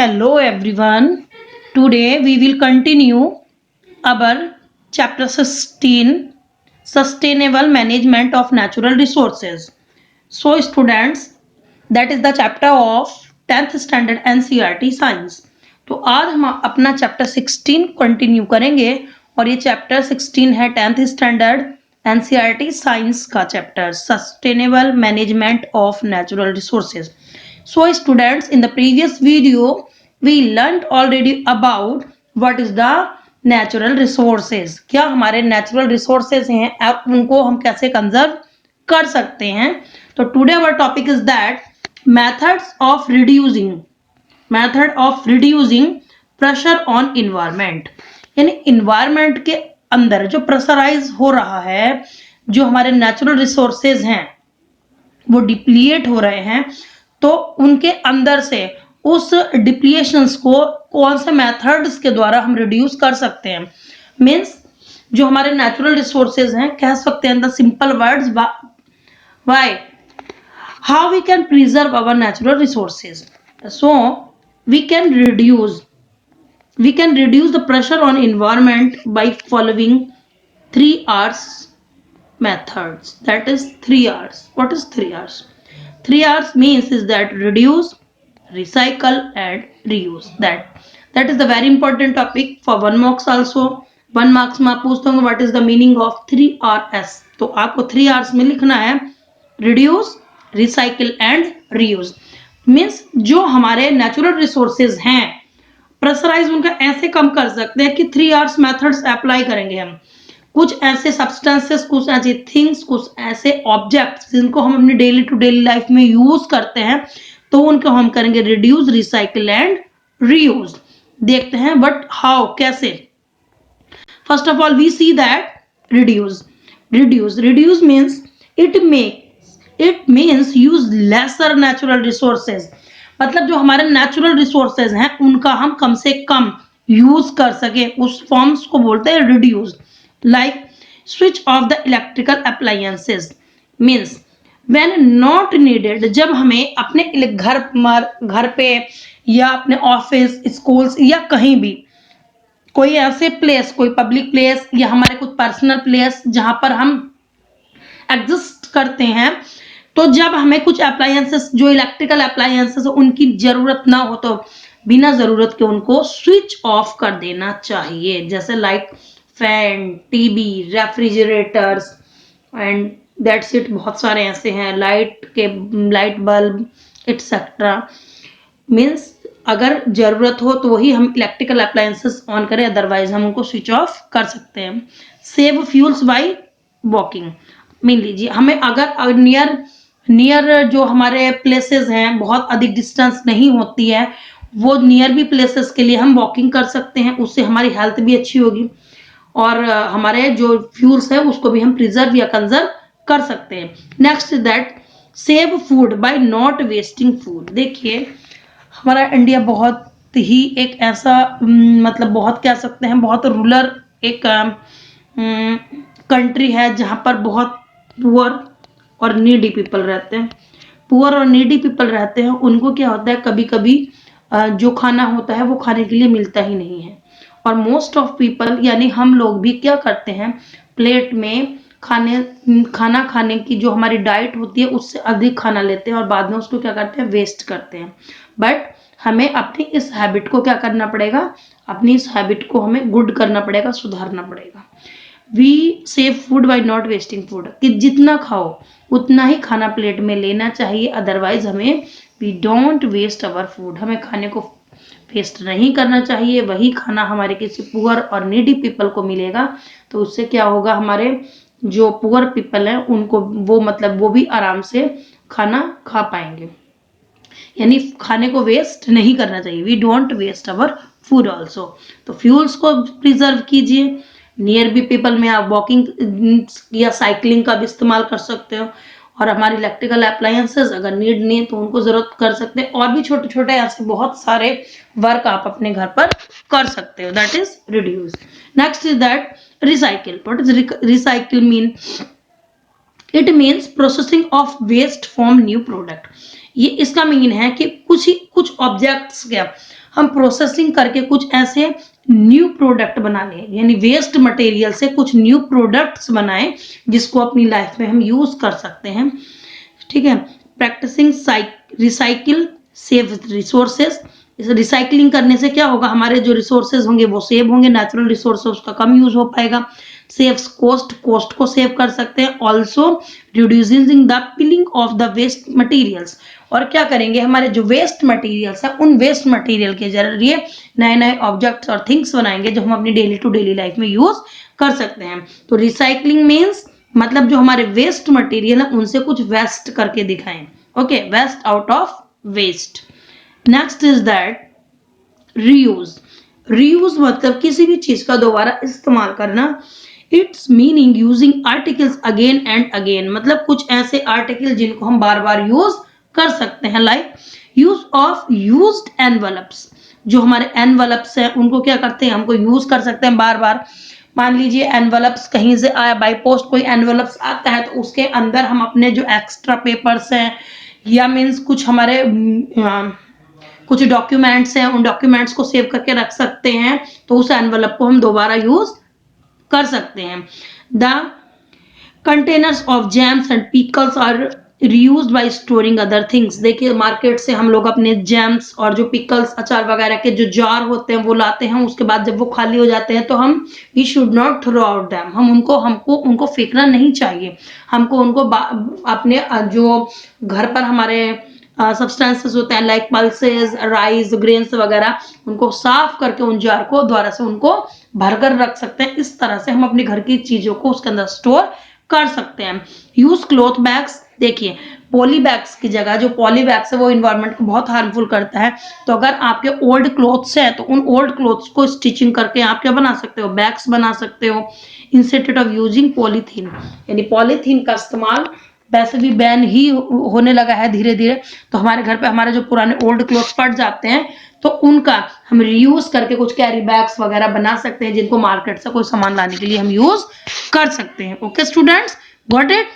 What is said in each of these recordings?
Hello everyone. Today we will continue our chapter 16 Sustainable Management of Natural Resources. So students, that is the chapter of 10th standard NCERT Science. तो आज हम अपना chapter 16 continue करेंगे और ये chapter 16 है 10th standard NCERT science का chapter sustainable management of natural resources. So students, in the previous video we learned already about what is the natural resources. क्या हमारे natural resources हैं अब उनको हम कैसे कंजर्व कर सकते हैं. तो today our topic is that methods of reducing pressure on environment. यानी environment के अंदर जो प्रेशराइज हो रहा है, जो हमारे नेचुरल रिसोर्सेज हैं वो डिप्लीट हो रहे हैं, तो उनके अंदर से उस डिप्लीशंस को कौन से मेथड्स के द्वारा हम रिड्यूस कर सकते हैं. मीन्स जो हमारे नेचुरल रिसोर्सेज हैं, कह सकते हैं the simple words why how we can preserve our natural resources. So we can reduce the pressure on environment by following 3 R's methods. That is 3 R's. What is 3 R's? 3 R's means is that reduce, recycle and reuse. That is the very important topic for 1 marks also. 1 marks में आप पूछते होंगे what is the meaning of 3Rs. तो आपको 3 R's में लिखना है reduce, recycle and reuse. Means जो हमारे नेचुरल रिसोर्सेज हैं प्रेशराइज उनका ऐसे कम कर सकते हैं कि 3 R's मेथड्स अप्लाई करेंगे हम. कुछ ऐसे सब्सटेंसेस, कुछ ऐसी थिंग्स, कुछ ऐसे ऑब्जेक्ट्स जिनको हम अपनी डेली टू डेली लाइफ में यूज करते हैं, तो उनको हम करेंगे रिड्यूस, रिसाइकिल एंड रीयूज. देखते हैं बट हाउ, कैसे. First of all we see that reduce means it means use lesser natural resources. मतलब जो हमारे नेचुरल रिसोर्सेज हैं उनका हम कम से कम यूज कर सके, उस फॉर्म्स को बोलते हैं reduce. Like switch off the electrical appliances means when not needed. जब हमें अपने घर पे या अपने ऑफिस, स्कूल्स या कहीं भी कोई ऐसे प्लेस, कोई पब्लिक प्लेस या हमारे कुछ पर्सनल प्लेस जहां पर हम एग्जिस्ट करते हैं, तो जब हमें कुछ अप्लायंसेस, जो इलेक्ट्रिकल अप्लायंसेस उनकी जरूरत ना हो, तो बिना जरूरत के उनको स्विच ऑफ कर देना चाहिए. जैसे like fan, TV, refrigerators and that's it. बहुत सारे ऐसे हैं, लाइट बल्ब एटसेट्रा. मीन्स अगर जरूरत हो तो वही हम इलेक्ट्रिकल अप्लायंसेस ऑन करें, अदरवाइज हम उनको स्विच ऑफ कर सकते हैं. Save fuels by walking. Mean लीजिए हमें अगर नियर जो हमारे प्लेसेस हैं, बहुत अधिक डिस्टेंस नहीं होती है, वो नियर भी प्लेसेस के लिए हम वॉकिंग कर सकते हैं. उससे हमारी हेल्थ भी अच्छी होगी और हमारे जो फ्यूल्स है उसको भी हम प्रिजर्व या कंजर्व कर सकते हैं. Next is that save food by not wasting food. देखिए हमारा इंडिया बहुत ही एक ऐसा मतलब बहुत कह सकते हैं बहुत रूरल एक कंट्री है जहां पर बहुत पुअर और नीडी पीपल रहते हैं. पुअर और नीडी पीपल रहते हैं, उनको क्या होता है कभी कभी जो खाना होता है वो खाने के लिए मिलता ही नहीं है. और मोस्ट ऑफ पीपल यानी हम लोग भी क्या करते हैं, प्लेट में खाना खाने की जो हमारी डाइट होती है उससे अधिक खाना लेते हैं और बाद में उसको क्या करते हैं, वेस्ट करते हैं. बट हमें अपनी इस हैबिट को क्या करना पड़ेगा, अपनी इस हैबिट को हमें गुड करना पड़ेगा, सुधारना पड़ेगा. We save food by not wasting food, कि जितना खाओ उतना ही खाना प्लेट में लेना चाहिए, अदरवाइज हमें we don't waste our food, हमें खाने को वेस्ट नहीं करना चाहिए. वही खाना हमारे किसी पुअर और नीडी पीपल को मिलेगा तो उससे क्या होगा, हमारे जो पुअर पीपल हैं उनको वो भी आराम से खाना खा पाएंगे. यानी खाने को वेस्ट नहीं करना चाहिए. We don't waste our food also. तो फ्यूल्स को प्रिजर्व कीजिए. नियर भी पीपल में आप वॉकिंग या साइकिलिंग का भी इस्तेमाल कर सकते हो. और हमारे इलेक्ट्रिकल अप्लायंसेस अगर नीड नहीं तो उनको जरूरत कर सकते हैं. और भी छोटे छोटे ऐसे बहुत सारे वर्क आप अपने घर पर कर सकते हो. That is reduce. Next is that recycle. What is recycle mean? It means processing of waste from new product. ये इसका मीन है कि कुछ ऑब्जेक्ट्स क्या हम प्रोसेसिंग करके कुछ ऐसे न्यू प्रोडक्ट बना लें, यानी वेस्ट मटेरियल से कुछ न्यू प्रोडक्ट्स बनाएं जिसको अपनी लाइफ में हम यूज कर सकते हैं। ठीक है, practising recycle save resources. Recycling करने से क्या होगा, हमारे जो रिसोर्सेज होंगे वो सेव होंगे, नेचुरल रिसोर्स उसका कम यूज हो पाएगा। सेव्स कॉस्ट, कॉस्ट को सेव कर सकते हैं। Also reducing the piling of the waste materials, और क्या करेंगे, हमारे जो वेस्ट मटेरियल्स है उन वेस्ट मटेरियल के जरिए नए नए ऑब्जेक्ट्स और थिंग्स बनाएंगे जो हम अपनी डेली टू डेली लाइफ में यूज कर सकते हैं। तो रिसाइकलिंग मीन्स मतलब जो हमारे वेस्ट मटेरियल है उनसे कुछ वेस्ट करके दिखाएं। Okay, waste out of waste. Next is that reuse. Reuse मतलब किसी भी चीज का दोबारा इस्तेमाल करना। It's meaning using articles again and again, मतलब कुछ ऐसे आर्टिकल जिनको हम बार बार यूज कर सकते हैं। Like use of used envelopes, जो हमारे एनवलप्स हैं उनको क्या करते हैं, हमको यूज कर सकते हैं बार बार। मान लीजिए एनवलप्स कहीं से आया, बाई पोस्ट कोई एनवलप्स आता है, तो उसके अंदर हम अपने जो एक्स्ट्रा पेपर्स हैं या मीन्स कुछ हमारे कुछ डॉक्यूमेंट्स हैं उन डॉक्यूमेंट्स को सेव करके रख सकते हैं, तो उस एनवलप को हम दोबारा यूज कर सकते हैं। The containers of jams and pickles are reused by storing other things. देखिए मार्केट से हम लोग अपने जैम्स और जो पिकल्स अचार वगैरह के जो जार होते हैं वो लाते हैं, उसके बाद जब वो खाली हो जाते हैं तो हम we should not throw out them, हम उनको फेंकना नहीं चाहिए। हमको उनको अपने जो घर पर हमारे सब्सटेंसेस होते हैं लाइक पल्सेस, राइस, ग्रेन्स वगैरह, उनको साफ करके उन जार को दोबारा से उनको भरकर रख सकते हैं। इस तरह से हम अपने घर की चीजों को उसके अंदर स्टोर कर सकते हैं। Use cloth bags. देखिए पॉली बैग्स की जगह जो पॉली बैग्स है वो इन्वायरमेंट को बहुत हार्मफुल करता है, तो अगर आपके ओल्ड क्लॉथ्स है तो उन ओल्ड क्लॉथ्स को स्टिचिंग करके आप क्या बना सकते हो, बैग्स बना सकते हो। इंस्टेड ऑफ यूजिंग पॉलीथीन, यानी पॉलीथीन का इस्तेमाल वैसे भी बैन ही होने लगा है धीरे धीरे, तो हमारे घर पे हमारे जो पुराने ओल्ड क्लॉथ्स पड़ जाते हैं तो उनका हम रीयूज करके कुछ कैरी बैग्स वगैरह बना सकते हैं जिनको मार्केट से कोई सामान लाने के लिए हम यूज कर सकते हैं। Okay students, got it?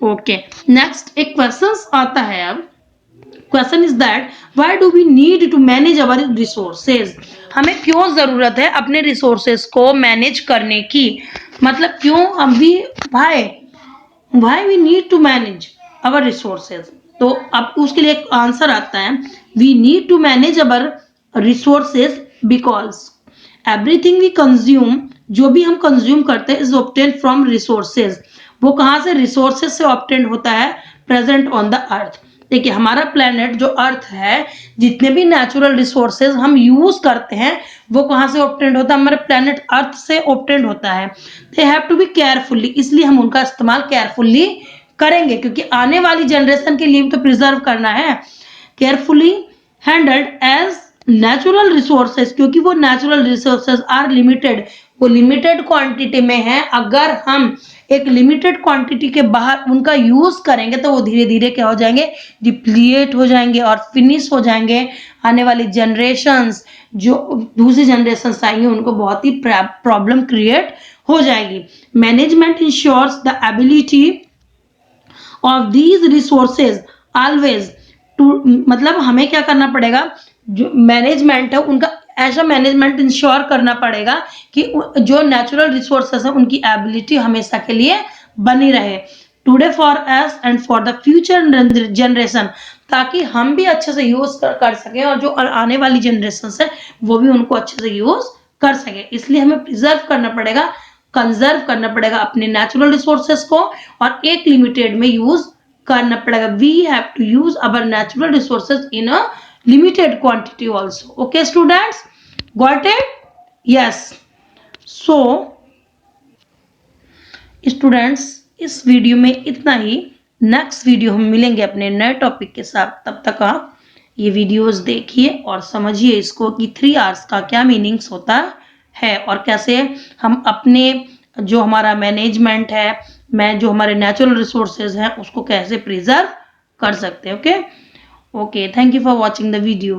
Okay, next एक क्वेश्चन आता है। अब question is that why do we need to manage our resources. हमें क्यों जरूरत है अपने रिसोर्सेज को मैनेज करने की, मतलब क्यों अभी why we need to manage our resources. तो अब उसके लिए एक आंसर आता है, we need to manage our resources because everything we consume, जो भी हम कंज्यूम करते हैं इज ऑब्टेन फ्रॉम रिसोर्सेज। वो कहाँ से, रिसोर्सेज से ऑब्टेन होता है प्रेजेंट ऑन द अर्थ। देखिए हमारा प्लेनेट जो अर्थ है, जितने भी नेचुरल रिसोर्सेज हम यूज करते हैं वो कहाँ से ऑब्टेन होता है, हमारे प्लेनेट अर्थ से ऑब्टेन होता है। They have to be carefully, इसलिए हम उनका इस्तेमाल केयरफुली करेंगे क्योंकि आने वाली जनरेशन के लिए तो प्रिजर्व करना है। Carefully handled as natural resources, क्योंकि वो नेचुरल रिसोर्सेज आर लिमिटेड, वो लिमिटेड क्वांटिटी में है। अगर हम एक लिमिटेड क्वांटिटी के बाहर उनका यूज करेंगे तो वो धीरे धीरे क्या हो जाएंगे, डिप्लीट हो जाएंगे और फिनिश हो जाएंगे। आने वाली जनरेशंस, जो दूसरी जनरेशंस आएंगी उनको बहुत ही प्रॉब्लम क्रिएट हो जाएगी। Management ensures the ability of these resources always to, मतलब हमें क्या करना पड़ेगा, जो मैनेजमेंट है उनका ऐसा मैनेजमेंट इंश्योर करना पड़ेगा कि जो नेचुरल रिसोर्सेस है उनकी एबिलिटी हमेशा के लिए बनी रहे। Today for us and for the future generation, ताकि हम भी अच्छे से यूज कर सकें और जो आने वाली जनरेशन है वो भी उनको अच्छे से यूज कर सके। इसलिए हमें प्रिजर्व करना पड़ेगा, कंजर्व करना पड़ेगा अपने नेचुरल रिसोर्सेस को और एक लिमिटेड में यूज करना पड़ेगा। We have to use our natural resources in a limited quantity also. Okay students, got it? Yes. So students, इस वीडियो में इतना ही। नेक्स्ट वीडियो हम मिलेंगे अपने नए टॉपिक के साथ। तब तक आप ये वीडियोस देखिए और समझिए इसको कि 3 आवर्स का क्या मीनिंग्स होता है और कैसे हम अपने जो हमारा मैनेजमेंट है, जो हमारे नेचुरल रिसोर्सेज हैं उसको कैसे प्रिजर्व कर सकते हैं। Okay, thank you for watching the video.